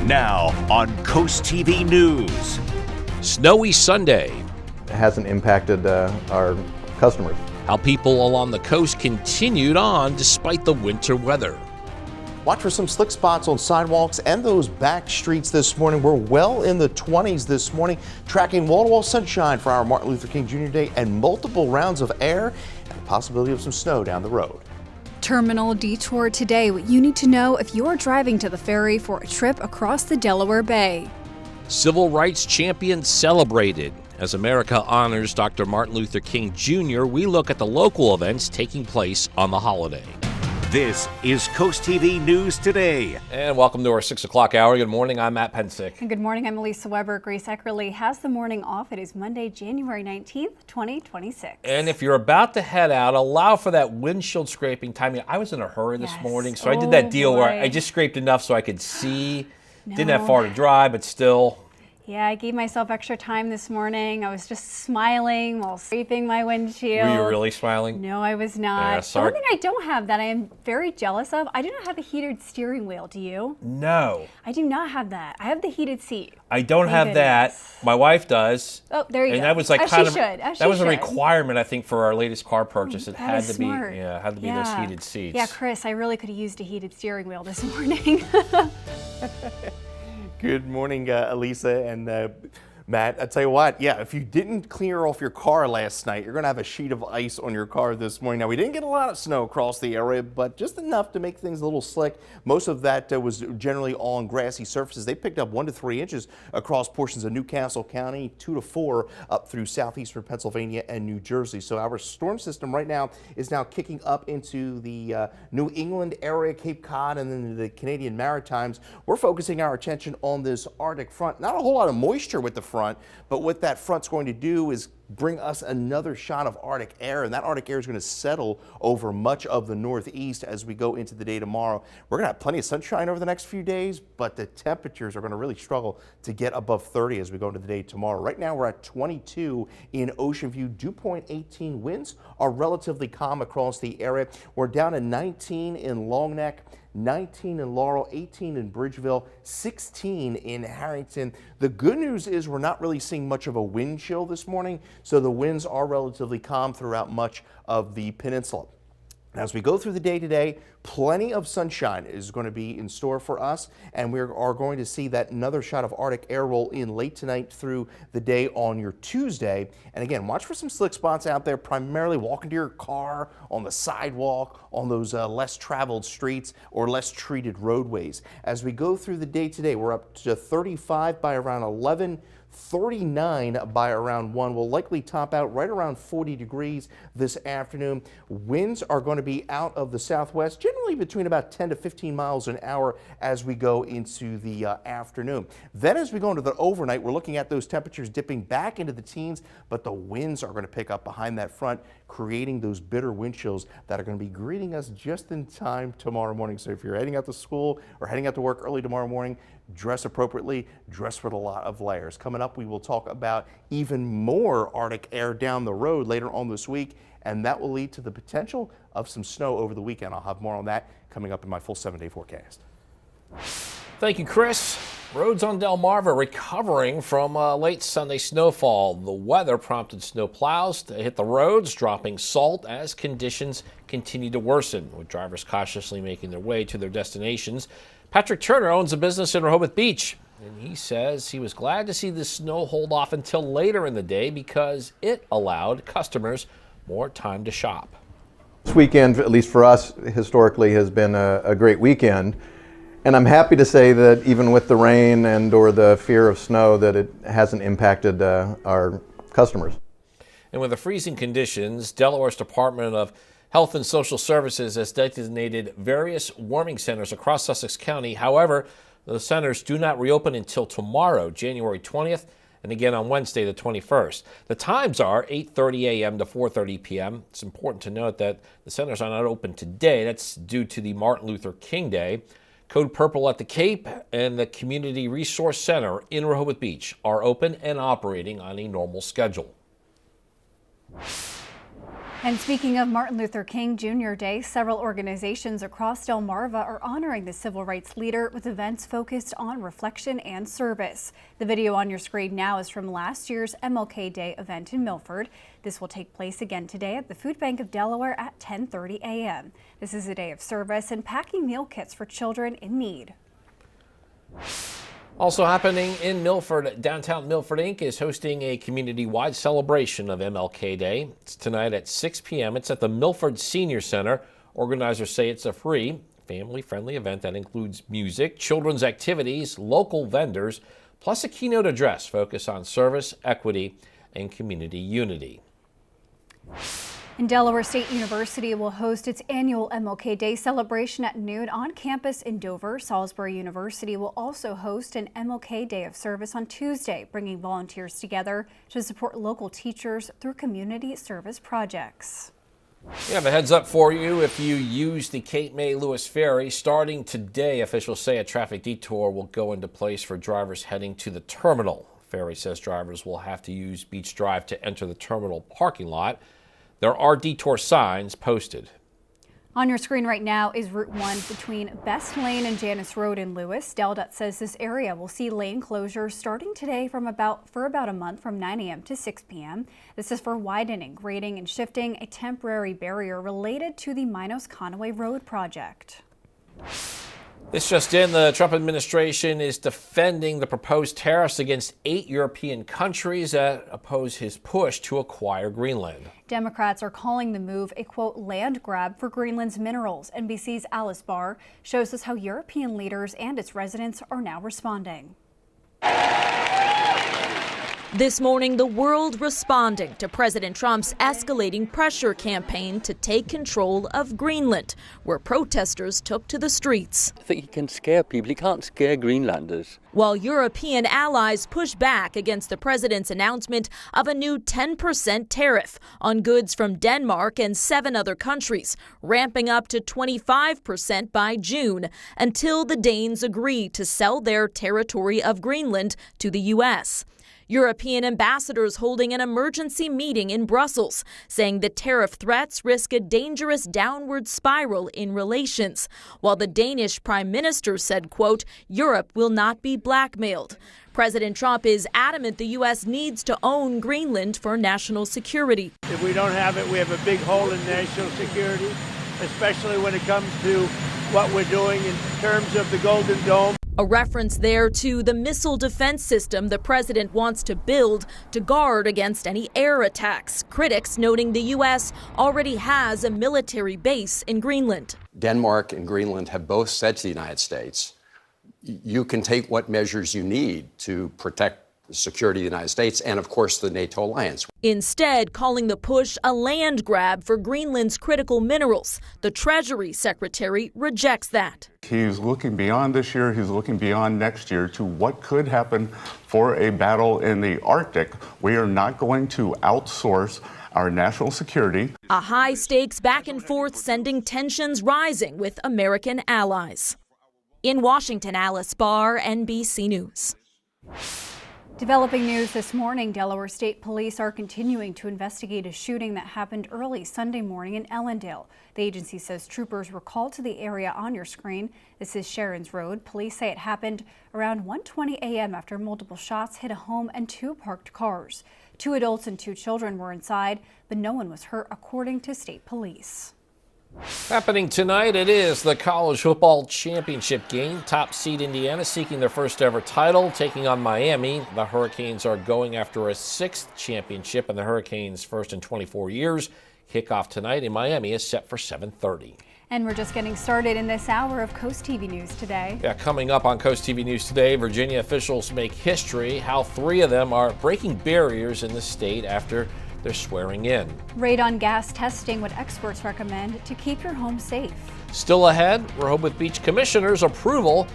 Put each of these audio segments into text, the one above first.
Now on CoastTV News. Snowy Sunday. It hasn't impacted our customers. How people along the coast continued on despite the winter weather. Watch for some slick spots on sidewalks and those back streets this morning. We're well in the 20s this morning, tracking wall-to-wall sunshine for our Martin Luther King Jr. Day and multiple rounds of air and the possibility of some snow down the road. Terminal Detour today, what you need to know if you're driving to the ferry for a trip across the Delaware Bay. Civil rights champions celebrated. As America honors Dr. Martin Luther King Jr., we look at the local events taking place on the holiday. This is CoastTV News Today. And welcome to our 6 o'clock hour. Good morning, I'm Matt Pensick. And good morning, I'm Elisa Weber. Grace Eckerly has the morning off. It is Monday, January 19th, 2026. And if you're about to head out, allow for that windshield scraping time. I was in a hurry this morning, so I did that deal where I just scraped enough so I could see. Didn't have far to drive, but still. Yeah, I gave myself extra time this morning. I was just smiling while scraping my windshield. Were you really smiling? No, I was not. The one thing I don't have that I am very jealous of, I do not have a heated steering wheel. Do you? No. I do not have that. I have the heated seat. I don't have that. My wife does. Oh, there you go. And that was like that was a requirement, I think, for our latest car purchase. It had to smart. be, had to be those heated seats. Yeah, Chris, I really could have used a heated steering wheel this morning. Good morning, Elisa and Matt. I tell you what, if you didn't clear off your car last night, you're going to have a sheet of ice on your car this morning. Now, we didn't get a lot of snow across the area, but just enough to make things a little slick. Most of that was generally on grassy surfaces. They picked up 1 to 3 inches across portions of Newcastle County, 2 to 4 up through southeastern Pennsylvania and New Jersey. So our storm system right now is now kicking up into the New England area, Cape Cod, and then the Canadian Maritimes. We're focusing our attention on this Arctic front. Not a whole lot of moisture with the front, but what that front's going to do is bring us another shot of Arctic air, and that Arctic air is going to settle over much of the Northeast as we go into the day tomorrow. We're going to have plenty of sunshine over the next few days, but the temperatures are going to really struggle to get above 30 as we go into the day tomorrow. Right now we're at 22 in Ocean View. Dew point 18. Winds are relatively calm across the area. We're down to 19 in Long Neck, 19 in Laurel, 18 in Bridgeville, 16 in Harrington. The good news is we're not really seeing much of a wind chill this morning, so the winds are relatively calm throughout much of the peninsula. As we go through the day today, plenty of sunshine is going to be in store for us, and we are going to see that another shot of Arctic air roll in late tonight through the day on your Tuesday. And again, watch for some slick spots out there, primarily walking to your car, on the sidewalk, on those less traveled streets or less treated roadways. As we go through the day today, we're up to 35 by around 11. 39 by around 1. Will likely top out right around 40 degrees this afternoon. Winds are going to be out of the southwest, generally between about 10 to 15 miles an hour as we go into the afternoon. Then as we go into the overnight, we're looking at those temperatures dipping back into the teens, but the winds are going to pick up behind that front, creating those bitter wind chills that are going to be greeting us just in time tomorrow morning. So if you're heading out to school or heading out to work early tomorrow morning, dress appropriately, dress with a lot of layers. Coming up, we will talk about even more Arctic air down the road later on this week, and that will lead to the potential of some snow over the weekend. I'll have more on that coming up in my full 7-day forecast. Thank you, Chris. Roads on Delmarva recovering from late Sunday snowfall. The weather prompted snow plows to hit the roads, dropping salt as conditions continue to worsen, with drivers cautiously making their way to their destinations. Patrick Turner owns a business in Rehoboth Beach, and he says he was glad to see the snow hold off until later in the day because it allowed customers more time to shop. This weekend, at least for us, historically has been a great weekend. And I'm happy to say that even with the rain and or the fear of snow, that it hasn't impacted our customers. And with the freezing conditions, Delaware's Department of Health and Social Services has designated various warming centers across Sussex County. However, the centers do not reopen until tomorrow, January 20th, and again on Wednesday, the 21st. The times are 8:30 a.m. to 4:30 p.m. It's important to note that the centers are not open today. That's due to the Martin Luther King Day. Code Purple at the Cape and the Community Resource Center in Rehoboth Beach are open and operating on a normal schedule. And speaking of Martin Luther King Jr. Day, several organizations across Delmarva are honoring the civil rights leader with events focused on reflection and service. The video on your screen now is from last year's MLK Day event in Milford. This will take place again today at the Food Bank of Delaware at 10:30 a.m. This is a day of service and packing meal kits for children in need. Also happening in Milford, downtown Milford Inc. is hosting a community-wide celebration of MLK Day. It's tonight at 6 p.m. It's at the Milford Senior Center. Organizers say it's a free, family-friendly event that includes music, children's activities, local vendors, plus a keynote address focused on service, equity, and community unity. And Delaware State University will host its annual MLK Day celebration at noon on campus in Dover. Salisbury University will also host an MLK Day of Service on Tuesday, bringing volunteers together to support local teachers through community service projects. We have a heads up for you if you use the Cape May Lewis Ferry. Starting today, officials say a traffic detour will go into place for drivers heading to the terminal. Ferry says drivers will have to use Beach Drive to enter the terminal parking lot. There are detour signs posted. On your screen right now is Route 1 between Best Lane and Janice Road in Lewis. DelDOT says this area will see lane closures starting today for about a month from 9 a.m. to 6 p.m. This is for widening, grading, and shifting a temporary barrier related to the Minos-Conway Road project. This just in, the Trump administration is defending the proposed tariffs against 8 European countries that oppose his push to acquire Greenland. Democrats are calling the move a, quote, land grab for Greenland's minerals. NBC's Alice Barr shows us how European leaders and its residents are now responding. This morning, the world responding to President Trump's escalating pressure campaign to take control of Greenland, where protesters took to the streets. I think he can scare people. He can't scare Greenlanders. While European allies push back against the president's announcement of a new 10% tariff on goods from Denmark and 7 other countries, ramping up to 25% by June, until the Danes agree to sell their territory of Greenland to the U.S. European ambassadors holding an emergency meeting in Brussels, saying the tariff threats risk a dangerous downward spiral in relations, while the Danish prime minister said, quote, Europe will not be blackmailed. President Trump is adamant the U.S. needs to own Greenland for national security. If we don't have it, we have a big hole in national security, especially when it comes to what we're doing in terms of the Golden Dome. A reference there to the missile defense system the president wants to build to guard against any air attacks. Critics noting the U.S. already has a military base in Greenland. Denmark and Greenland have both said to the United States, you can take what measures you need to protect the security of the United States and, of course, the NATO alliance. Instead, calling the push a land grab for Greenland's critical minerals. The Treasury Secretary rejects that. He's looking beyond this year, he's looking beyond next year to what could happen for a battle in the Arctic. We are not going to outsource our national security. A high-stakes back and forth sending tensions rising with American allies. In Washington, Alice Barr, NBC News. Developing news this morning, Delaware State Police are continuing to investigate a shooting that happened early Sunday morning in Ellendale. The agency says troopers were called to the area on your screen. This is Sharon's Road. Police say it happened around 1:20 a.m. after multiple shots hit a home and 2 parked cars. 2 adults and 2 children were inside, but no one was hurt, according to state police. Happening tonight, it is the college football championship game. Top seed Indiana seeking their first ever title, taking on Miami. The Hurricanes are going after a 6th championship and the Hurricanes' first in 24 years. Kickoff tonight in Miami is set for 7:30. And we're just getting started in this hour of Coast TV News Today. Yeah, coming up on Coast TV News Today, Virginia officials make history, how 3 of them are breaking barriers in the state after they're swearing in. Radon gas testing, what experts recommend to keep your home safe. Still ahead, Rehoboth Beach Commissioner's approval,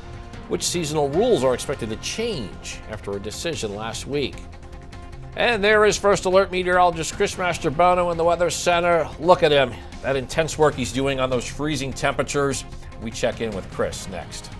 which seasonal rules are expected to change after a decision last week. And there is First Alert meteorologist Chris Mastrobono in the Weather Center. Look at him, that intense work he's doing on those freezing temperatures. We check in with Chris next.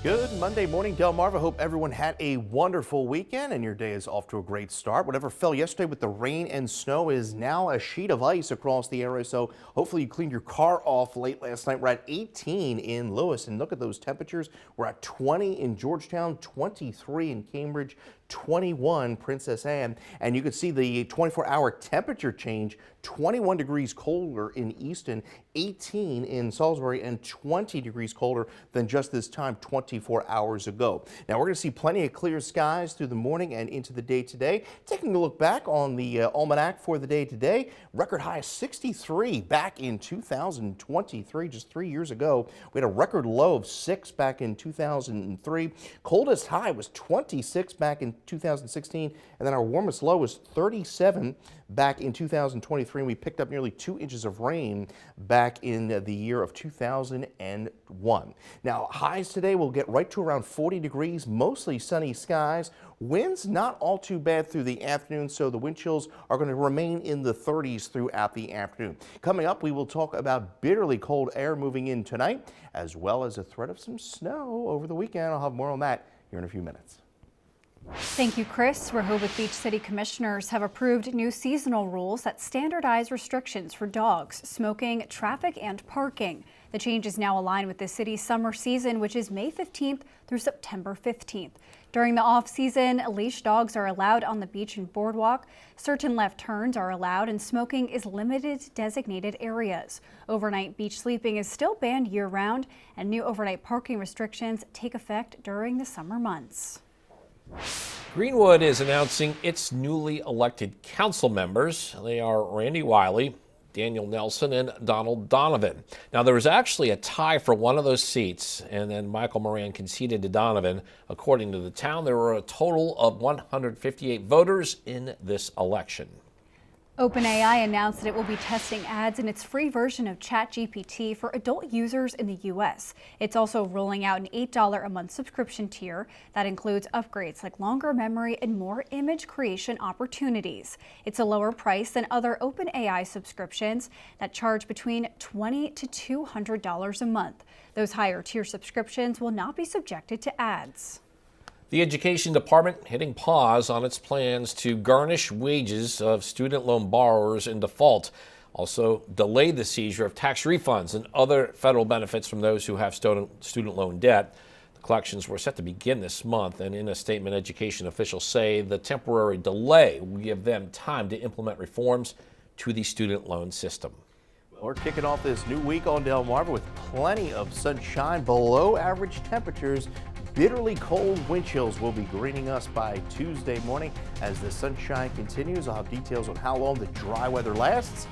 Good Monday morning, Delmarva. Hope everyone had a wonderful weekend and your day is off to a great start. Whatever fell yesterday with the rain and snow is now a sheet of ice across the area, so hopefully you cleaned your car off late last night. We're at 18 in Lewis, and look at those temperatures. We're at 20 in Georgetown, 23 in Cambridge, 21 Princess Anne, and you can see the 24-hour temperature change. 21 degrees colder in Easton, 18 in Salisbury, and 20 degrees colder than just this time 24 hours ago. Now we're going to see plenty of clear skies through the morning and into the day today. Taking a look back on the almanac for the day today, record high 63 back in 2023, just 3 years ago. We had a record low of 6 back in 2003. Coldest high was 26 back in 2016, and then our warmest low was 37 back in 2023, and we picked up nearly 2 inches of rain back in the year of 2001. Now, highs today will get right to around 40 degrees, mostly sunny skies. Winds not all too bad through the afternoon, so the wind chills are going to remain in the 30s throughout the afternoon. Coming up, we will talk about bitterly cold air moving in tonight, as well as a threat of some snow over the weekend. I'll have more on that here in a few minutes. Thank you, Chris. Rehoboth Beach City Commissioners have approved new seasonal rules that standardize restrictions for dogs, smoking, traffic, and parking. The changes now align with the city's summer season, which is May 15th through September 15th. During the off-season, leash dogs are allowed on the beach and boardwalk. Certain left turns are allowed, and smoking is limited to designated areas. Overnight beach sleeping is still banned year-round, and new overnight parking restrictions take effect during the summer months. Greenwood is announcing its newly elected council members. They are Randy Wiley, Daniel Nelson, and Donald Donovan. Now, there was actually a tie for one of those seats, and then Michael Moran conceded to Donovan. According to the town, there were a total of 158 voters in this election. OpenAI announced that it will be testing ads in its free version of ChatGPT for adult users in the U.S. It's also rolling out an $8 a month subscription tier that includes upgrades like longer memory and more image creation opportunities. It's a lower price than other OpenAI subscriptions that charge between $20 to $200 a month. Those higher tier subscriptions will not be subjected to ads. The Education Department hitting pause on its plans to garnish wages of student loan borrowers in default. Also delayed the seizure of tax refunds and other federal benefits from those who have student loan debt. The collections were set to begin this month, and in a statement, education officials say the temporary delay will give them time to implement reforms to the student loan system. We're kicking off this new week on Delmarva with plenty of sunshine, below average temperatures. Bitterly cold wind chills will be greeting us by Tuesday morning. As the sunshine continues, I'll have details on how long the dry weather lasts.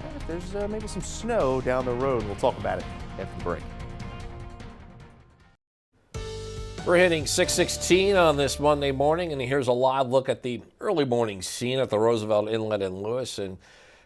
And if there's maybe some snow down the road, we'll talk about it after the break. We're hitting 6:16 on this Monday morning, and here's a live look at the early morning scene at the Roosevelt Inlet in Lewis. And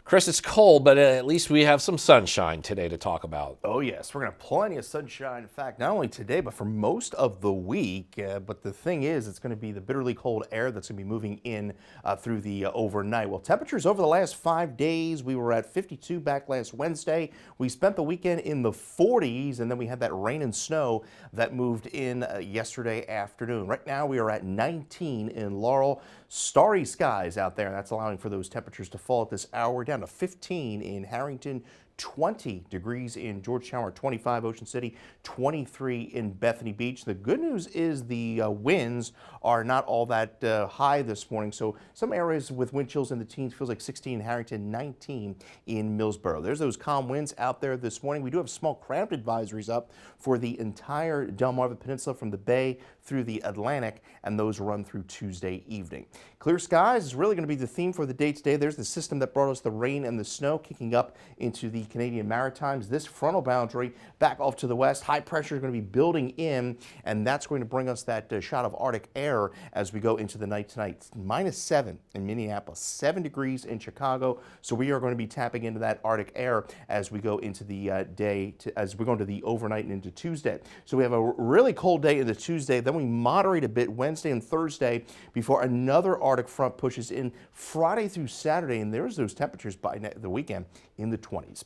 Chris, it's cold, but at least we have some sunshine today to talk about. Oh, yes. We're going to have plenty of sunshine. In fact, not only today, but for most of the week. But the thing is, it's going to be the bitterly cold air that's going to be moving in through the overnight. Well, temperatures over the last 5 days, we were at 52 back last Wednesday. We spent the weekend in the 40s, and then we had that rain and snow that moved in yesterday afternoon. Right now, we are at 19 in Laurel. Starry skies out there, and that's allowing for those temperatures to fall at this hour. Down to 15 in Harrington, 20 degrees in Georgetown, 25 Ocean City, 23 in Bethany Beach. The good news is the winds are not all that high this morning, so some areas with wind chills in the teens. Feels like 16 in Harrington, 19 in Millsboro. There's those calm winds out there this morning. We do have small cramped advisories up for the entire Delmarva Peninsula from the Bay through the Atlantic, and those run through Tuesday evening. Clear skies is really going to be the theme for the day today. There's the system that brought us the rain and the snow kicking up into the Canadian Maritimes. This frontal boundary back off to the west, high pressure is going to be building in, and that's going to bring us that shot of Arctic air as we go into the night tonight. It's -7 in Minneapolis, 7 degrees in Chicago, so we are going to be tapping into that Arctic air as we go into the as we go into the overnight and into Tuesday. So we have a really cold day into Tuesday, then we moderate a bit Wednesday and Thursday before another Arctic front pushes in Friday through Saturday, and there's those temperatures by the weekend in the 20s.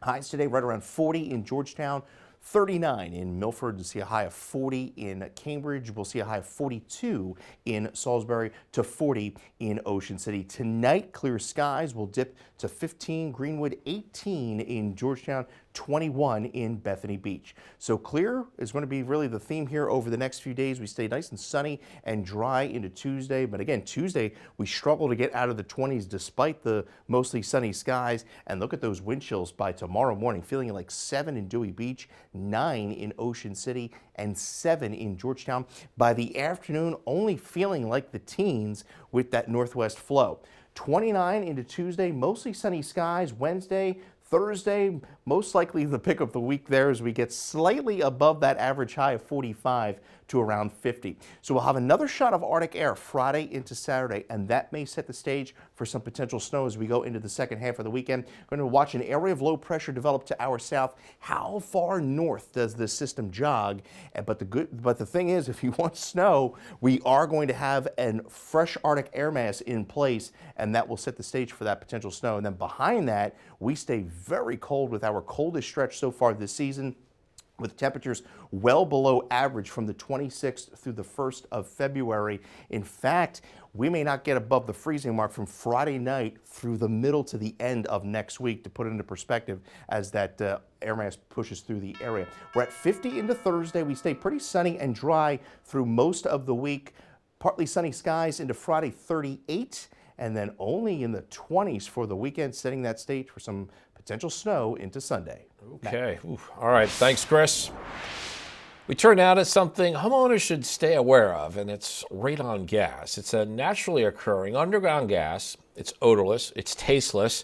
Highs today right around 40 in Georgetown, 39 in Milford. We'll see a high of 40 in Cambridge. We'll see a high of 42 in Salisbury to 40 in Ocean City. Tonight, clear skies will dip to 15 Greenwood, 18 in Georgetown, 21 in Bethany Beach. So clear is going to be really the theme here over the next few days. We stay nice and sunny and dry into Tuesday. But again, Tuesday, we struggle to get out of the 20s despite the mostly sunny skies. And look at those wind chills by tomorrow morning, feeling like 7 in Dewey Beach, 9 in Ocean City, and 7 in Georgetown. By the afternoon, only feeling like the teens with that northwest flow. 29 into Tuesday, mostly sunny skies. Wednesday, Thursday, most likely the pick of the week there as we get slightly above that average high of 45 to around 50. So we'll have another shot of Arctic air Friday into Saturday, and that may set the stage for some potential snow as we go into the second half of the weekend. We're going to watch an area of low pressure develop to our south. How far north does this system jog? But the thing is, if you want snow, we are going to have a fresh Arctic air mass in place, and that will set the stage for that potential snow. And then behind that, we stay very cold with our coldest stretch so far this season, with temperatures well below average from the 26th through the 1st of February. In fact, we may not get above the freezing mark from Friday night through the middle to the end of next week, to put it into perspective as that air mass pushes through the area. We're at 50 into Thursday. We stay pretty sunny and dry through most of the week. Partly sunny skies into Friday, 38, and then only in the 20s for the weekend, setting that stage for some potential snow into Sunday. Okay. All right. Thanks, Chris. We turn now to something homeowners should stay aware of, and it's radon gas. It's a naturally occurring underground gas. It's odorless, it's tasteless,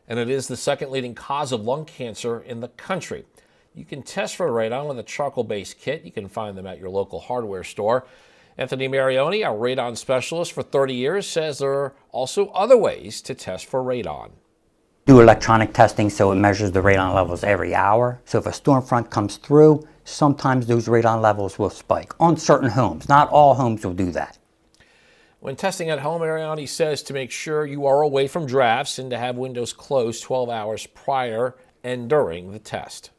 and it is the second leading cause of lung cancer in the country. You can test for radon with a charcoal-based kit. You can find them at your local hardware store. Anthony Marioni, our radon specialist for 30 years, says there are also other ways to test for radon. Do electronic testing, so it measures the radon levels every hour. So if a storm front comes through, sometimes those radon levels will spike on certain homes. Not all homes will do that. When testing at home, Ariani says to make sure you are away from drafts and to have windows closed 12 hours prior and during the test.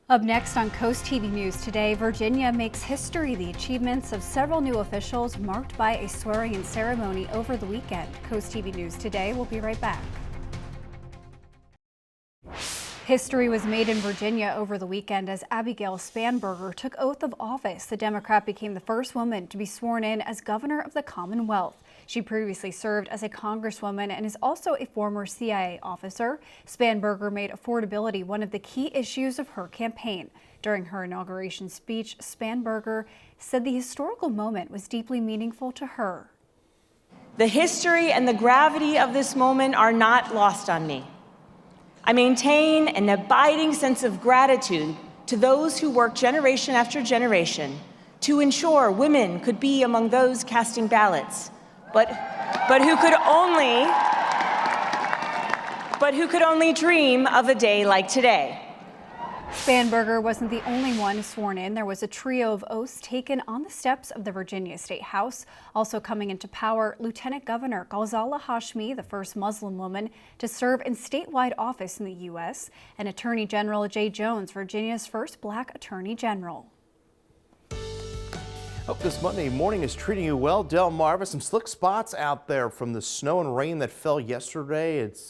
Up next on Coast TV News today, Virginia makes history. The achievements of several new officials marked by a swearing-in ceremony over the weekend. Coast TV News today. We'll be right back. History was made in Virginia over the weekend as Abigail Spanberger took oath of office. The Democrat became the first woman to be sworn in as governor of the Commonwealth. She previously served as a congresswoman and is also a former CIA officer. Spanberger made affordability one of the key issues of her campaign. During her inauguration speech, Spanberger said the historical moment was deeply meaningful to her. The history and the gravity of this moment are not lost on me. I maintain an abiding sense of gratitude to those who worked generation after generation to ensure women could be among those casting ballots, but who could only dream of a day like today. Spanberger wasn't the only one sworn in. There was a trio of oaths taken on the steps of the Virginia State House. Also coming into power, Lieutenant Governor Ghazala Hashmi, the first Muslim woman to serve in statewide office in the U.S., and Attorney General Jay Jones, Virginia's first black attorney general. Hope this Monday morning is treating you well. Delmarva, some slick spots out there from the snow and rain that fell yesterday. It's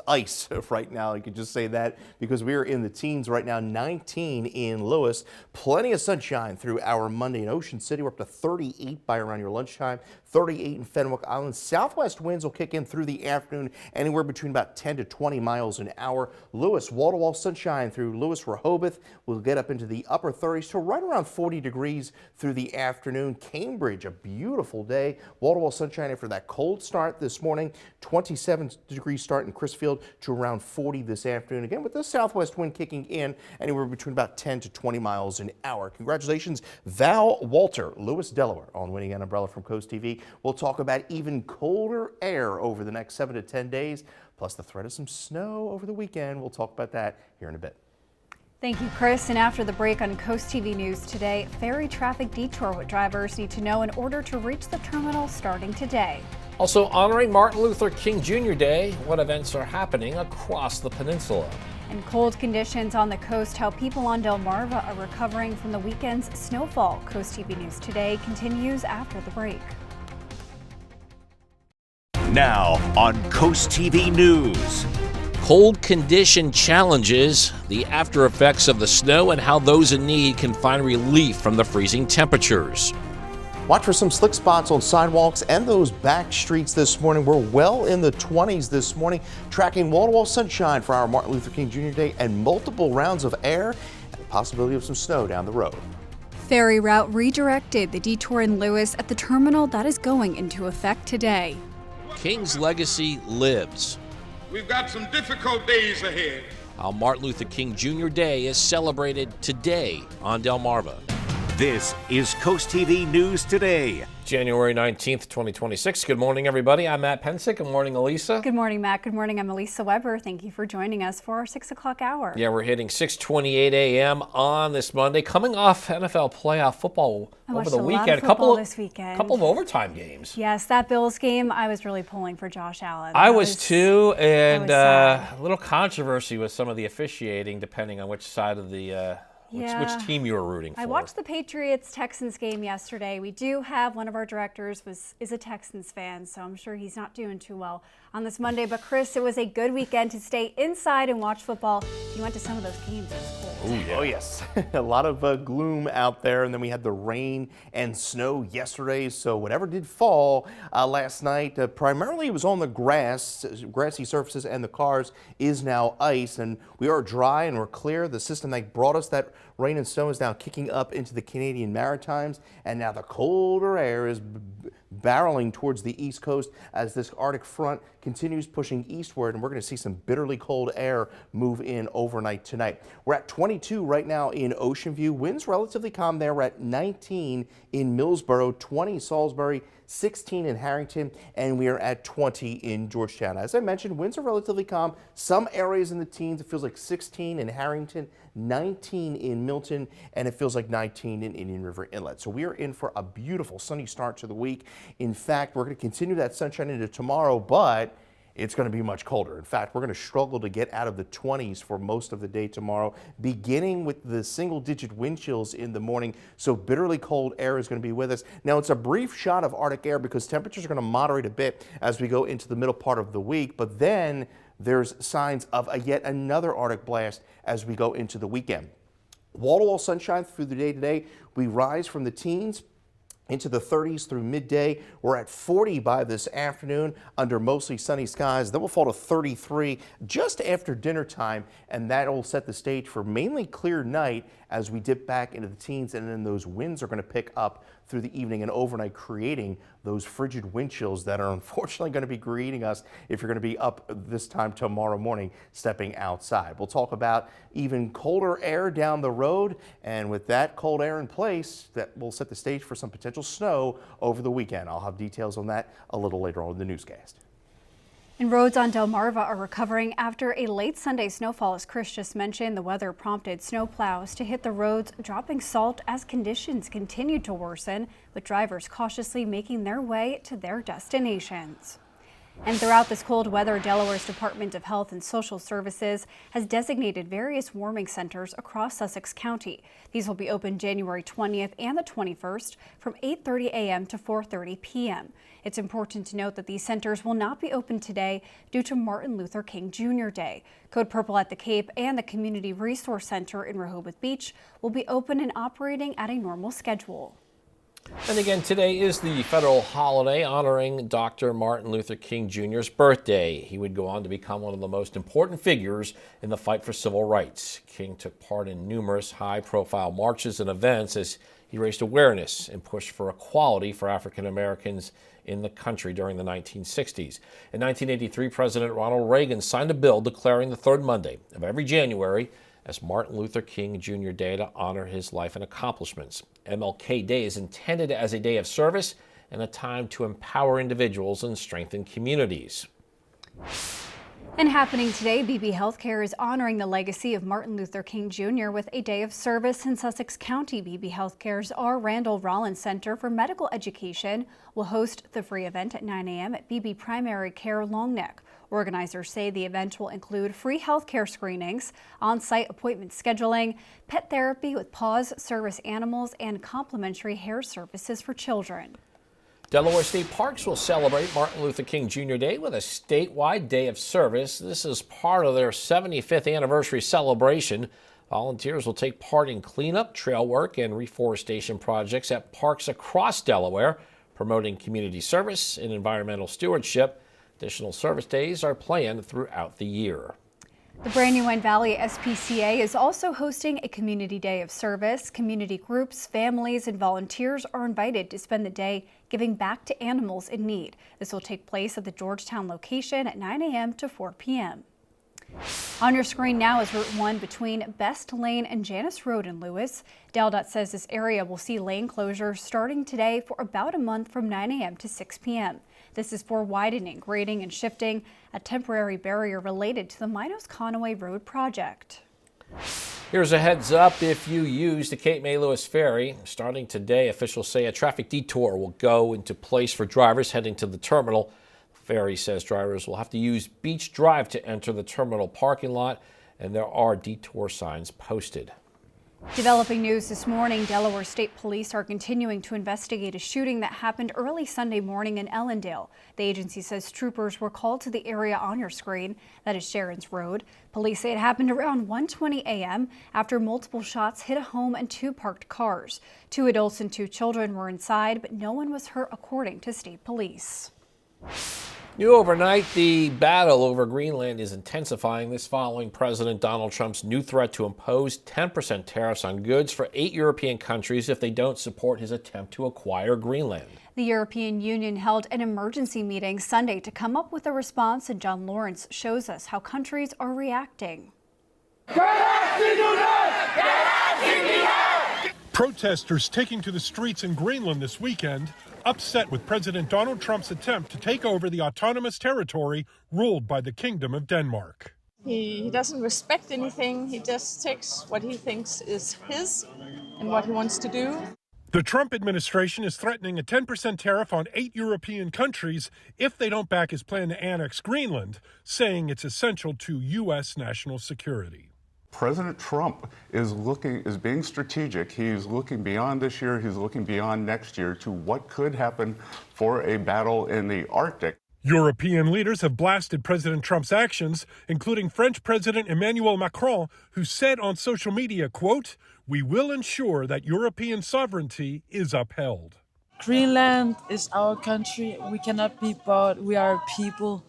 ice right now. You could just say that because we are in the teens right now. 19 in Lewis. Plenty of sunshine through our Monday in Ocean City. We're up to 38 by around your lunchtime. 38 in Fenwick Island. Southwest winds will kick in through the afternoon, anywhere between about 10 to 20 miles an hour. Lewis, wall-to-wall sunshine through Lewis, Rehoboth. We'll get up into the upper 30s to right around 40 degrees through the afternoon. Cambridge, a beautiful day. Wall-to-wall sunshine after that cold start this morning. 27 degree start in Crisfield to around 40 this afternoon. Again, with the southwest wind kicking in, anywhere between about 10 to 20 miles an hour. Congratulations, Val Walter, Lewis, Delaware, on winning an umbrella from Coast TV. We'll talk about even colder air over the next 7 to 10 days, plus the threat of some snow over the weekend. We'll talk about that here in a bit. Thank you, Chris. And after the break on Coast TV News today, ferry traffic detour, what drivers need to know in order to reach the terminal starting today. Also honoring Martin Luther King Jr. Day, what events are happening across the peninsula. And cold conditions on the coast help people on Delmarva are recovering from the weekend's snowfall. Coast TV News Today continues after the break. Now on Coast TV News. Cold condition challenges, the after effects of the snow, and how those in need can find relief from the freezing temperatures. Watch for some slick spots on sidewalks and those back streets this morning. We're well in the 20s this morning, tracking wall-to-wall sunshine for our Martin Luther King Jr. Day and multiple rounds of air and the possibility of some snow down the road. Ferry route redirected. The detour in Lewis at the terminal that is going into effect today. King's legacy lives. We've got some difficult days ahead. How Martin Luther King Jr. Day is celebrated today on Delmarva. This is Coast TV News Today. January 19th, 2026. Good morning, everybody. I'm Matt Pensick. Good morning, Elisa. Good morning, Matt. Good morning. I'm Elisa Weber. Thank you for joining us for our 6 o'clock hour. Yeah, we're hitting 6:28 a.m. on this Monday, coming off NFL playoff football over the weekend. A couple of overtime games. Yes, that Bills game, I was really pulling for Josh Allen. I was too, and a little controversy with some of the officiating, depending on which side of the which team you were rooting for. I watched the Patriots-Texans game yesterday. We do have one of our directors is a Texans fan, so I'm sure he's not doing too well on this Monday. But Chris, it was a good weekend to stay inside and watch football. If you went to some of those games, it was cold. Ooh, yeah. Oh, yes. A lot of gloom out there, and then we had the rain and snow yesterday, so whatever did fall last night, primarily it was on the grassy surfaces, and the cars is now ice, and we are dry and we're clear. The system that brought us that rain and snow is now kicking up into the Canadian Maritimes, and now the colder air is barreling towards the east coast as this Arctic front continues pushing eastward, and we're going to see some bitterly cold air move in overnight tonight. We're at 22 right now in Ocean View. Winds relatively calm there. We're at 19 in Millsboro, 20 Salisbury, 16 in Harrington, and we are at 20 in Georgetown. As I mentioned, winds are relatively calm. Some areas in the teens, it feels like 16 in Harrington, 19 in Milton, and it feels like 19 in Indian River Inlet. So we are in for a beautiful sunny start to the week. In fact, we're going to continue that sunshine into tomorrow, but it's going to be much colder. In fact, we're going to struggle to get out of the 20s for most of the day tomorrow, beginning with the single-digit wind chills in the morning. So bitterly cold air is going to be with us. Now, it's a brief shot of Arctic air because temperatures are going to moderate a bit as we go into the middle part of the week. But then there's signs of yet another Arctic blast as we go into the weekend. Wall-to-wall sunshine through the day today. We rise from the teens into the 30s through midday. We're at 40 by this afternoon under mostly sunny skies. Then we'll fall to 33 just after dinner time, and that'll set the stage for mainly clear night as we dip back into the teens, and then those winds are going to pick up through the evening and overnight, creating those frigid wind chills that are unfortunately going to be greeting us if you're going to be up this time tomorrow morning stepping outside. We'll talk about even colder air down the road, and with that cold air in place, that will set the stage for some potential snow over the weekend. I'll have details on that a little later on in the newscast. And roads on Delmarva are recovering after a late Sunday snowfall. As Chris just mentioned, the weather prompted snowplows to hit the roads, dropping salt as conditions continued to worsen, with drivers cautiously making their way to their destinations. And throughout this cold weather, Delaware's Department of Health and Social Services has designated various warming centers across Sussex County. These will be open January 20th and the 21st from 8:30 a.m. to 4:30 p.m. It's important to note that these centers will not be open today due to Martin Luther King Jr. Day. Code Purple at the Cape and the Community Resource Center in Rehoboth Beach will be open and operating at a normal schedule. And again, today is the federal holiday honoring Dr. Martin Luther King Jr.'s birthday. He would go on to become one of the most important figures in the fight for civil rights. King took part in numerous high-profile marches and events as he raised awareness and pushed for equality for African Americans in the country during the 1960s. In 1983, President Ronald Reagan signed a bill declaring the third Monday of every January as Martin Luther King Jr. Day to honor his life and accomplishments. MLK Day is intended as a day of service and a time to empower individuals and strengthen communities. And happening today, BB Healthcare is honoring the legacy of Martin Luther King Jr. with a day of service in Sussex County. BB Healthcare's R. Randall Rollins Center for Medical Education will host the free event at 9 a.m. at BB Primary Care Long Neck. Organizers say the event will include free healthcare screenings, on-site appointment scheduling, pet therapy with paws service animals, and complimentary hair services for children. Delaware State Parks will celebrate Martin Luther King Jr. Day with a statewide day of service. This is part of their 75th anniversary celebration. Volunteers will take part in cleanup, trail work, and reforestation projects at parks across Delaware, promoting community service and environmental stewardship. Additional service days are planned throughout the year. The Brandywine Valley SPCA is also hosting a community day of service. Community groups, families, and volunteers are invited to spend the day giving back to animals in need. This will take place at the Georgetown location at 9 a.m. to 4 p.m. On your screen now is Route 1 between Best Lane and Janice Road in Lewis. DelDOT says this area will see lane closures starting today for about a month from 9 a.m. to 6 p.m. This is for widening, grading, and shifting a temporary barrier related to the Minos-Conaway Road project. Here's a heads up if you use the Cape May Lewis Ferry. Starting today, officials say a traffic detour will go into place for drivers heading to the terminal. The ferry says drivers will have to use Beach Drive to enter the terminal parking lot, and there are detour signs posted. Developing news this morning, Delaware State Police are continuing to investigate a shooting that happened early Sunday morning in Ellendale. The agency says troopers were called to the area on your screen, that is Sharon's Road. Police say it happened around 1:20 a.m. after multiple shots hit a home and two parked cars. 2 adults and 2 children were inside, but no one was hurt, according to state police. New overnight, the battle over Greenland is intensifying. This following President Donald Trump's new threat to impose 10% tariffs on goods for 8 European countries if they don't support his attempt to acquire Greenland. The European Union held an emergency meeting Sunday to come up with a response, and John Lawrence shows us how countries are reacting. Protesters taking to the streets in Greenland this weekend, upset with President Donald Trump's attempt to take over the autonomous territory ruled by the Kingdom of Denmark. He doesn't respect anything. He just takes what he thinks is his and what he wants to do. The Trump administration is threatening a 10% tariff on 8 European countries if they don't back his plan to annex Greenland, saying it's essential to U.S. national security. President Trump is being strategic. He's looking beyond this year. He's looking beyond next year to what could happen for a battle in the Arctic. European leaders have blasted President Trump's actions, including French President Emmanuel Macron, who said on social media, quote, "We will ensure that European sovereignty is upheld." Greenland is our country. We cannot be bought. We are people,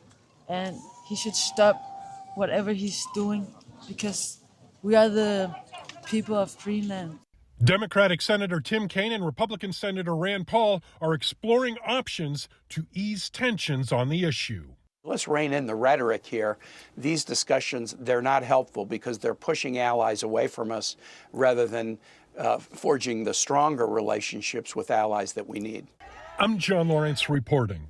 and he should stop whatever he's doing because we are the people of Greenland. Democratic Senator Tim Kaine and Republican Senator Rand Paul are exploring options to ease tensions on the issue. Let's rein in the rhetoric here. These discussions, they're not helpful because they're pushing allies away from us rather than forging the stronger relationships with allies that we need. I'm John Lawrence reporting.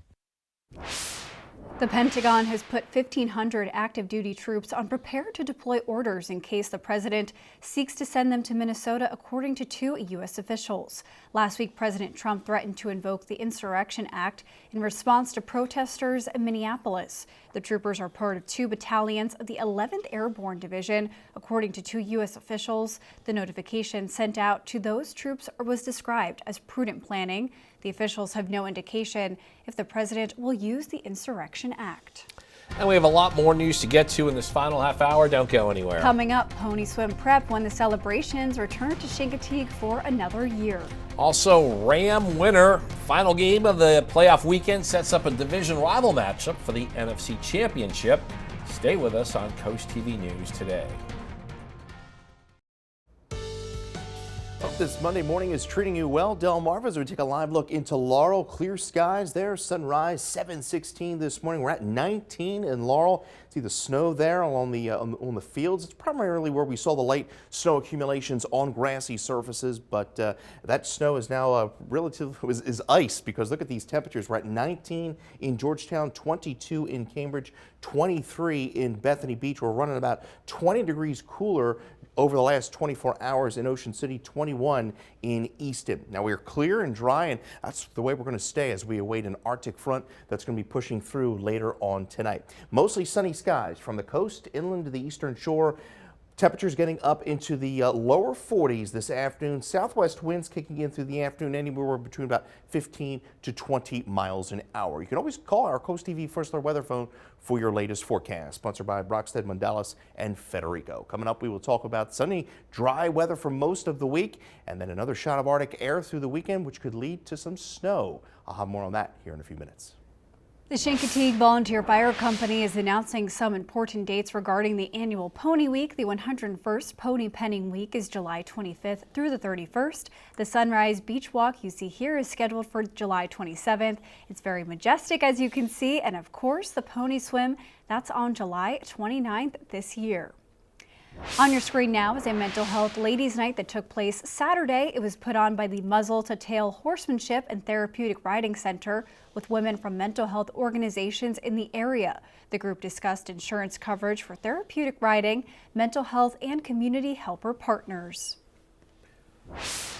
The Pentagon has put 1,500 active duty troops on prepare to deploy orders in case the president seeks to send them to Minnesota, according to 2 U.S. officials. Last week, President Trump threatened to invoke the Insurrection Act in response to protesters in Minneapolis. The troopers are part of 2 battalions of the 11th Airborne Division, according to 2 U.S. officials. The notification sent out to those troops was described as prudent planning. The officials have no indication if the president will use the Insurrection Act. And we have a lot more news to get to in this final half hour. Don't go anywhere. Coming up, Pony Swim Prep when the celebrations return to Chincoteague for another year. Also, Ram winner. Final game of the playoff weekend sets up a division rival matchup for the NFC Championship. Stay with us on Coast TV News today. Hope this Monday morning is treating you well. Delmarva, as we take a live look into Laurel. Clear skies there. Sunrise 7:16 this morning. We're at 19 in Laurel. See the snow there along on the fields. It's primarily where we saw the light snow accumulations on grassy surfaces, but that snow is now is ice, because look at these temperatures. We're at 19 in Georgetown, 22 in Cambridge, 23 in Bethany Beach. We're running about 20 degrees cooler over the last 24 hours in Ocean City, 21 in Easton. Now we're clear and dry, and that's the way we're going to stay as we await an Arctic front that's going to be pushing through later on tonight. Mostly sunny skies from the coast inland to the eastern shore. Temperatures getting up into the lower 40s this afternoon. Southwest winds kicking in through the afternoon, anywhere between about 15 to 20 miles an hour. You can always call our Coast TV First Alert weather phone for your latest forecast. Sponsored by Brockstead, Mondalis, and Federico. Coming up, we will talk about sunny, dry weather for most of the week, and then another shot of Arctic air through the weekend, which could lead to some snow. I'll have more on that here in a few minutes. The Chincoteague Volunteer Fire Company is announcing some important dates regarding the annual Pony Week. The 101st Pony Penning Week is July 25th through the 31st. The Sunrise Beach Walk you see here is scheduled for July 27th. It's very majestic, as you can see, and of course the Pony Swim, that's on July 29th this year. On your screen now is a mental health ladies' night that took place Saturday. It was put on by the Muzzle to Tail Horsemanship and Therapeutic Riding Center with women from mental health organizations in the area. The group discussed insurance coverage for therapeutic riding, mental health, and community helper partners.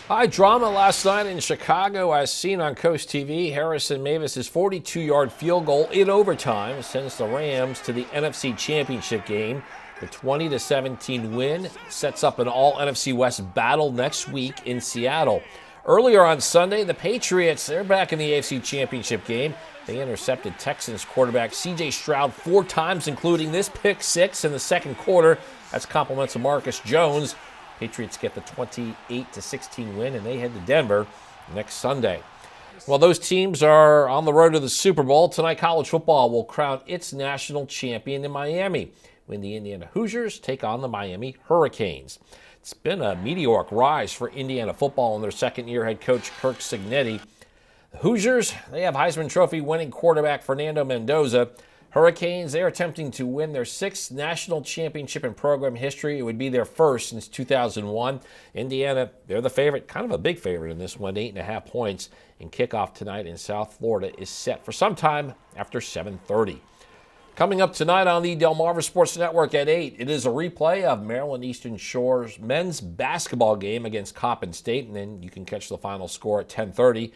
High drama last night in Chicago as seen on Coast TV. Harrison Mavis's 42-yard field goal in overtime sends the Rams to the NFC Championship game. The 20-17 win sets up an all-NFC West battle next week in Seattle. Earlier on Sunday, the Patriots, they're back in the AFC Championship game. They intercepted Texans quarterback C.J. Stroud 4 times, including this pick 6 in the second quarter. That's compliments of Marcus Jones. Patriots get the 28-16 win, and they head to Denver next Sunday. Well, those teams are on the road to the Super Bowl. Tonight, college football will crown its national champion in Miami when the Indiana Hoosiers take on the Miami Hurricanes. It's been a meteoric rise for Indiana football in their second-year head coach Kirk Cignetti. The Hoosiers, they have Heisman Trophy winning quarterback Fernando Mendoza. Hurricanes, they are attempting to win their 6th national championship in program history. It would be their first since 2001. Indiana, they're the favorite, kind of a big favorite in this one, 8.5 points. And kickoff tonight in South Florida is set for sometime after 7:30. Coming up tonight on the Delmarva Sports Network at 8, it is a replay of Maryland Eastern Shore's men's basketball game against Coppin State, and then you can catch the final score at 10:30.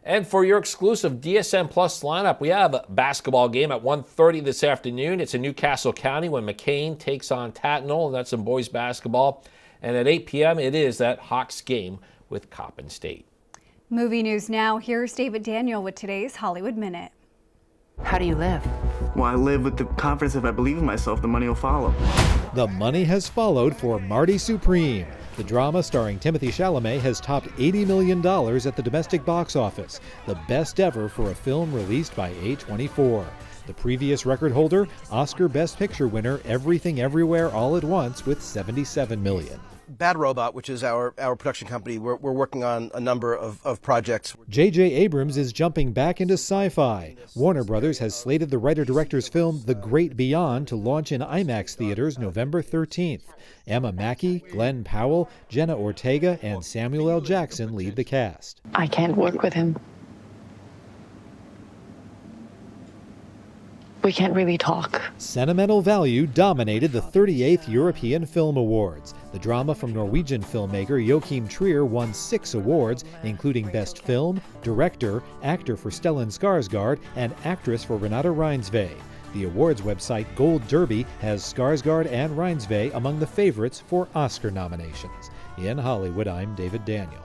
And for your exclusive DSN Plus lineup, we have a basketball game at 1:30 this afternoon. It's in Newcastle County when McCain takes on Tattnall, and that's in boys basketball. And at 8 p.m., it is that Hawks game with Coppin State. Movie news now. Here's David Daniel with today's Hollywood Minute. How do you live? Well, I live with the confidence if I believe in myself, the money will follow. The money has followed for Marty Supreme. The drama starring Timothée Chalamet has topped $80 million at the domestic box office, the best ever for a film released by A24. The previous record holder, Oscar Best Picture winner Everything Everywhere All at Once with $77 million. Bad Robot, which is our production company, we're working on a number of projects. J.J. Abrams is jumping back into sci-fi. Warner Brothers has slated the writer-director's film The Great Beyond to launch in IMAX theaters November 13th. Emma Mackey, Glenn Powell, Jenna Ortega, and Samuel L. Jackson lead the cast. I can't work with him. We can't really talk. Sentimental value dominated the 38th European Film Awards. The drama from Norwegian filmmaker Joachim Trier won 6 awards, including Best Film, Director, Actor for Stellan Skarsgård, and Actress for Renate Reinsve. The awards website Gold Derby has Skarsgård and Reinsve among the favorites for Oscar nominations. In Hollywood, I'm David Daniel.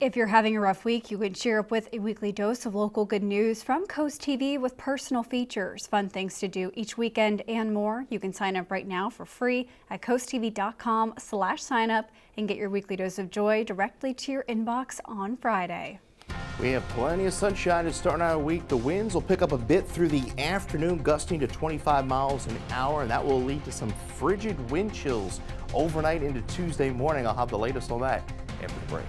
If you're having a rough week, you can cheer up with a weekly dose of local good news from Coast TV with personal features, fun things to do each weekend, and more. You can sign up right now for free at coasttv.com/signup and get your weekly dose of joy directly to your inbox on Friday. We have plenty of sunshine to start our week. The winds will pick up a bit through the afternoon, gusting to 25 miles an hour, and that will lead to some frigid wind chills overnight into Tuesday morning. I'll have the latest on that after the break.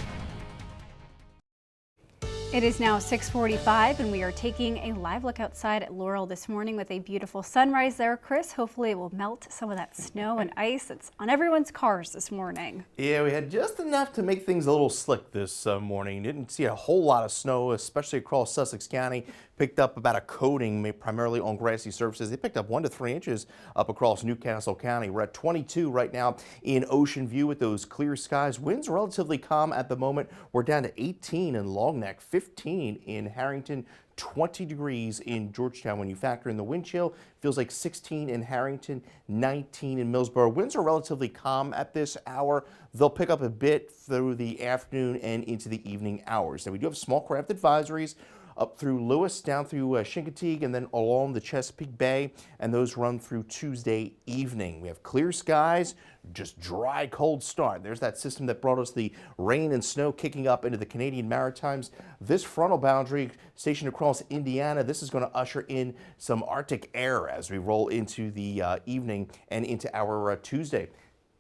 It is now 6:45 and we are taking a live look outside at Laurel this morning with a beautiful sunrise there, Chris. Hopefully it will melt some of that snow and ice that's on everyone's cars this morning. Yeah, we had just enough to make things a little slick this morning. Didn't see a whole lot of snow, especially across Sussex County. picked up about a coating made primarily on grassy surfaces. They picked up 1 to 3 inches up across Newcastle County. We're at 22 right now in Ocean View with those clear skies. Winds relatively calm at the moment. We're down to 18 in Longneck, 15 in Harrington, 20 degrees in Georgetown. When you factor in the wind chill, feels like 16 in Harrington, 19 in Millsboro. Winds are relatively calm at this hour. They'll pick up a bit through the afternoon and into the evening hours. Now, we do have small craft advisories up through Lewis, down through Chincoteague, and then along the Chesapeake Bay, and those run through Tuesday evening. We have clear skies, just dry, cold start. There's that system that brought us the rain and snow kicking up into the Canadian Maritimes. This frontal boundary stationed across Indiana, this is going to usher in some Arctic air as we roll into the evening and into our Tuesday.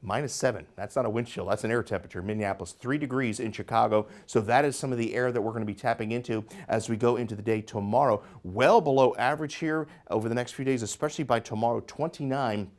-7. That's not a wind chill. That's an air temperature. Minneapolis, 3 degrees in Chicago. So that is some of the air that we're going to be tapping into as we go into the day tomorrow. Well below average here over the next few days, especially by tomorrow, 29.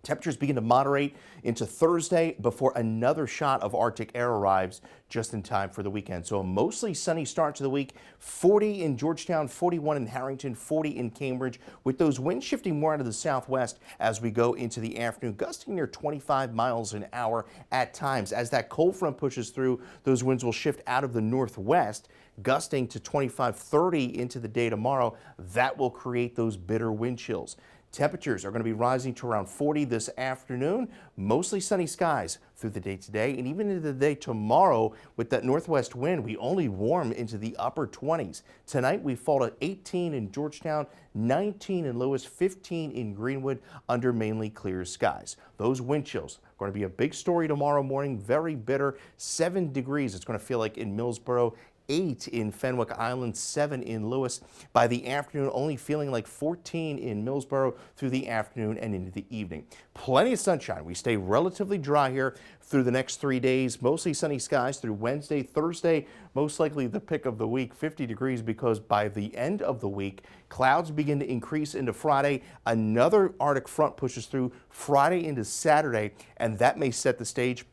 Temperatures begin to moderate into Thursday before another shot of Arctic air arrives just in time for the weekend. So a mostly sunny start to the week. 40 in Georgetown, 41 in Harrington, 40 in Cambridge, with those winds shifting more out of the southwest as we go into the afternoon, gusting near 25 miles an hour at times. As that cold front pushes through, those winds will shift out of the northwest, gusting to 25, 30 into the day tomorrow. That will create those bitter wind chills. Temperatures are going to be rising to around 40 this afternoon. Mostly sunny skies through the day today, and even into the day tomorrow with that northwest wind, we only warm into the upper 20s. Tonight we fall to 18 in Georgetown, 19 in Lewis, 15 in Greenwood under mainly clear skies. Those wind chills are going to be a big story tomorrow morning. Very bitter. 7 degrees it's going to feel like in Millsboro. 8 in Fenwick Island, 7 in Lewis. By the afternoon, only feeling like 14 in Millsboro through the afternoon and into the evening. Plenty of sunshine. We stay relatively dry here through the next 3 days. Mostly sunny skies through Wednesday, Thursday, most likely the pick of the week, 50 degrees, because by the end of the week, clouds begin to increase into Friday. Another Arctic front pushes through Friday into Saturday, and that may set the stage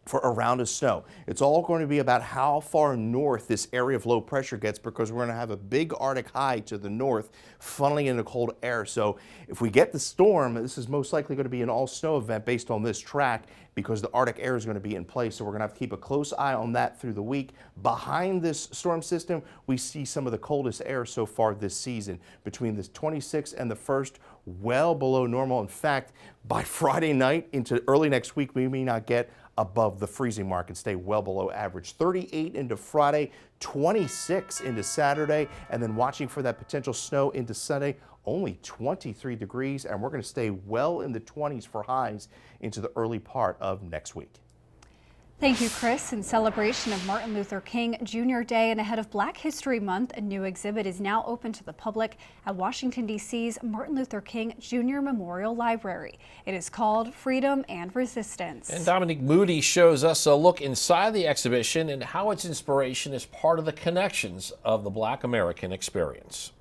for a round of snow. It's all going to be about how far north this area of low pressure gets, because we're going to have a big Arctic high to the north funneling into cold air. So if we get the storm, this is most likely going to be an all snow event based on this track, because the Arctic air is going to be in place. So we're going to have to keep a close eye on that through the week. Behind this storm system, we see some of the coldest air so far this season. Between the 26th and the 1st, well below normal. In fact, by Friday night into early next week, we may not get above the freezing mark and stay well below average. 38 into Friday, 26 into Saturday, and then watching for that potential snow into Sunday, only 23 degrees, and we're going to stay well in the 20s for highs into the early part of next week. Thank you, Chris. In celebration of Martin Luther King Jr. Day and ahead of Black History Month, a new exhibit is now open to the public at Washington, D.C.'s Martin Luther King Jr. Memorial Library. It is called Freedom and Resistance. And Dominic Moody shows us a look inside the exhibition and how its inspiration is part of the connections of the Black American experience.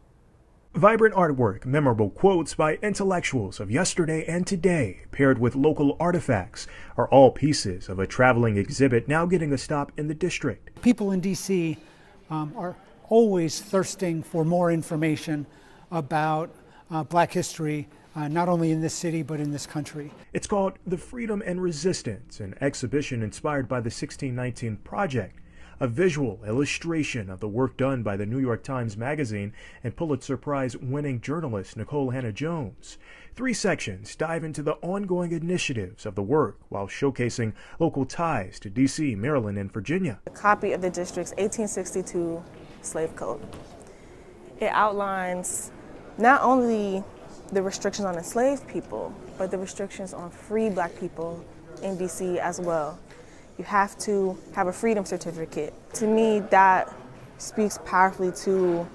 Vibrant artwork, memorable quotes by intellectuals of yesterday and today, paired with local artifacts, are all pieces of a traveling exhibit now getting a stop in the district. People in D.C. are always thirsting for more information about Black history, not only in this city, but in this country. It's called The Freedom and Resistance, an exhibition inspired by the 1619 Project, a visual illustration of the work done by the New York Times Magazine and Pulitzer Prize-winning journalist Nicole Hannah-Jones. 3 sections dive into the ongoing initiatives of the work while showcasing local ties to D.C., Maryland, and Virginia. A copy of the district's 1862 slave code. It outlines not only the restrictions on enslaved people, but the restrictions on free Black people in D.C. as well. You have to have a freedom certificate. To me, that speaks powerfully to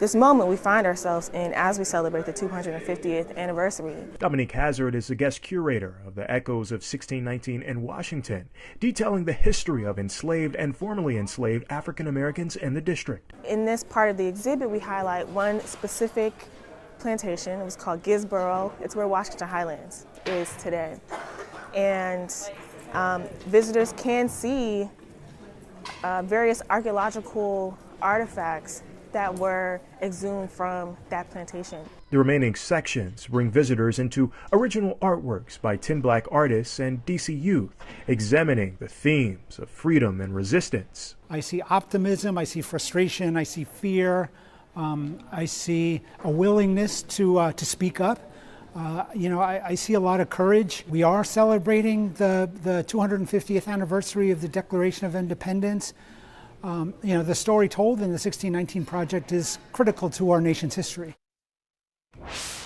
this moment we find ourselves in as we celebrate the 250th anniversary. Dominique Hazard is the guest curator of the Echoes of 1619 in Washington, detailing the history of enslaved and formerly enslaved African Americans in the district. In this part of the exhibit, we highlight one specific plantation. It was called Gisboro. It's where Washington Highlands is today. And visitors can see various archaeological artifacts that were exhumed from that plantation. The remaining sections bring visitors into original artworks by 10 Black artists and DC youth, examining the themes of freedom and resistance. I see optimism, I see frustration, I see fear, I see a willingness to speak up. I see a lot of courage. We are celebrating the 250th anniversary of the Declaration of Independence. The story told in the 1619 Project is critical to our nation's history.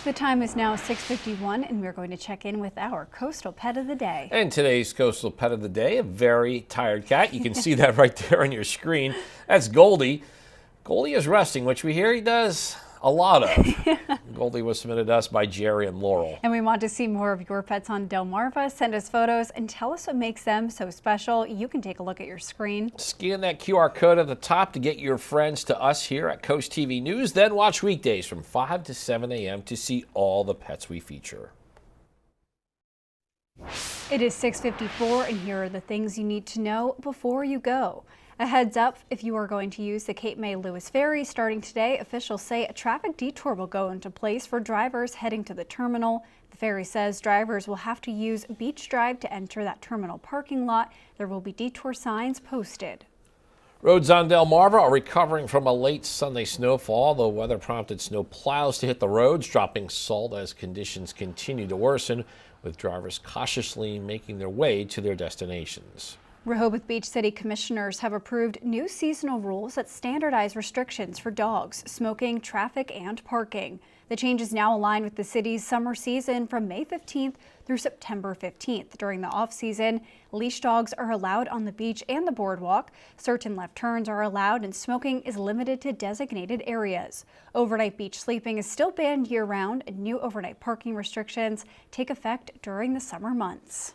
The time is now 6:51, and we're going to check in with our coastal pet of the day. And today's coastal pet of the day, a very tired cat. You can see that right there on your screen. That's Goldie. Goldie is resting, which we hear he does a lot of. Goldie was submitted to us by Jerry and Laurel. And we want to see more of your pets on Delmarva. Send us photos and tell us what makes them so special. You can take a look at your screen. Scan that QR code at the top to get your friends to us here at Coast TV News. Then watch weekdays from 5 to 7 a.m. to see all the pets we feature. It is 6:54, and here are the things you need to know before you go. A heads up, if you are going to use the Cape May Lewis Ferry starting today, officials say a traffic detour will go into place for drivers heading to the terminal. The ferry says drivers will have to use Beach Drive to enter that terminal parking lot. There will be detour signs posted. Roads on Delmarva are recovering from a late Sunday snowfall. The weather prompted snow plows to hit the roads, dropping salt as conditions continue to worsen, with drivers cautiously making their way to their destinations. Rehoboth Beach City Commissioners have approved new seasonal rules that standardize restrictions for dogs, smoking, traffic, and parking. The changes now align with the city's summer season from May 15th through September 15th. During the off-season, leash dogs are allowed on the beach and the boardwalk. Certain left turns are allowed, and smoking is limited to designated areas. Overnight beach sleeping is still banned year-round, and new overnight parking restrictions take effect during the summer months.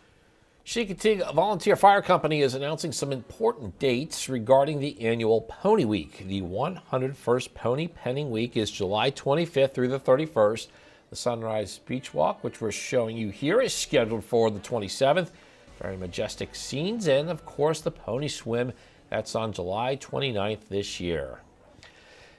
Chicoutimi Volunteer Fire Company is announcing some important dates regarding the annual Pony Week. The 101st Pony Penning Week is July 25th through the 31st. The Sunrise Beach Walk, which we're showing you here, is scheduled for the 27th. Very majestic scenes, and of course the Pony Swim. That's on July 29th this year.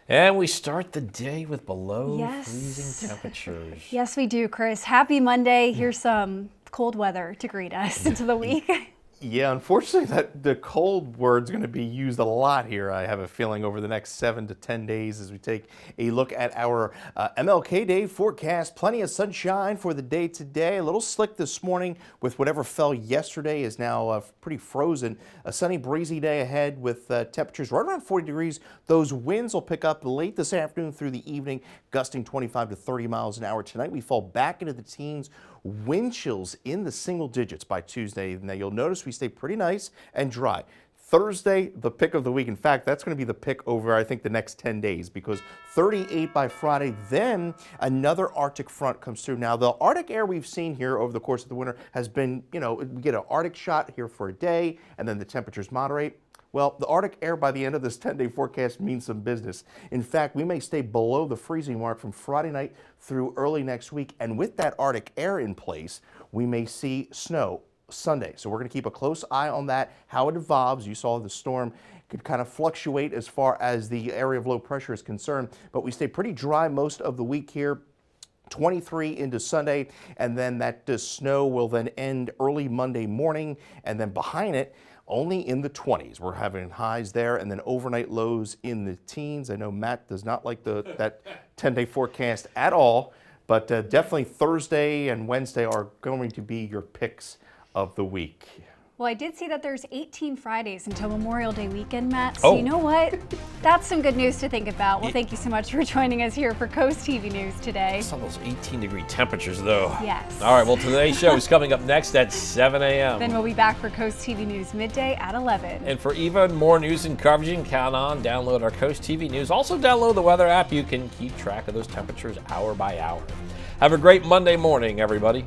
And we start the day with below freezing temperatures. Yes, we do, Chris. Happy Monday. Here's some cold weather to greet us into the week. Yeah, unfortunately, the cold word's going to be used a lot here, I have a feeling, over the next 7 to 10 days as we take a look at our MLK Day forecast. Plenty of sunshine for the day today. A little slick this morning with whatever fell yesterday is now pretty frozen. A sunny, breezy day ahead with temperatures right around 40 degrees. Those winds will pick up late this afternoon through the evening, gusting 25 to 30 miles an hour. Tonight, we fall back into the teens. Wind chills in the single digits by Tuesday. Now, you'll notice we stay pretty nice and dry. Thursday, the pick of the week. In fact, that's going to be the pick over, I think, the next 10 days because 38 by Friday. Then another Arctic front comes through. Now, the Arctic air we've seen here over the course of the winter has been, we get an Arctic shot here for a day, and then the temperatures moderate. Well, the Arctic air by the end of this 10-day forecast means some business. In fact, we may stay below the freezing mark from Friday night through early next week. And with that Arctic air in place, we may see snow Sunday. So we're going to keep a close eye on that, how it evolves. You saw the storm could kind of fluctuate as far as the area of low pressure is concerned, but we stay pretty dry most of the week here. 23 into Sunday, and then that snow will then end early Monday morning, and then behind it, only in the 20s. We're having highs there, and then overnight lows in the teens. I know Matt does not like that 10-day forecast at all, but definitely Thursday and Wednesday are going to be your picks of the week. Well, I did see that there's 18 Fridays until Memorial Day weekend, Matt. So you know what? That's some good news to think about. Well, thank you so much for joining us here for Coast TV News today. It's almost 18-degree temperatures, though. Yes. All right, well, today's show is coming up next at 7 a.m. Then we'll be back for Coast TV News midday at 11. And for even more news and coverage, you can count on, download our Coast TV News. Also, download the weather app. You can keep track of those temperatures hour by hour. Have a great Monday morning, everybody.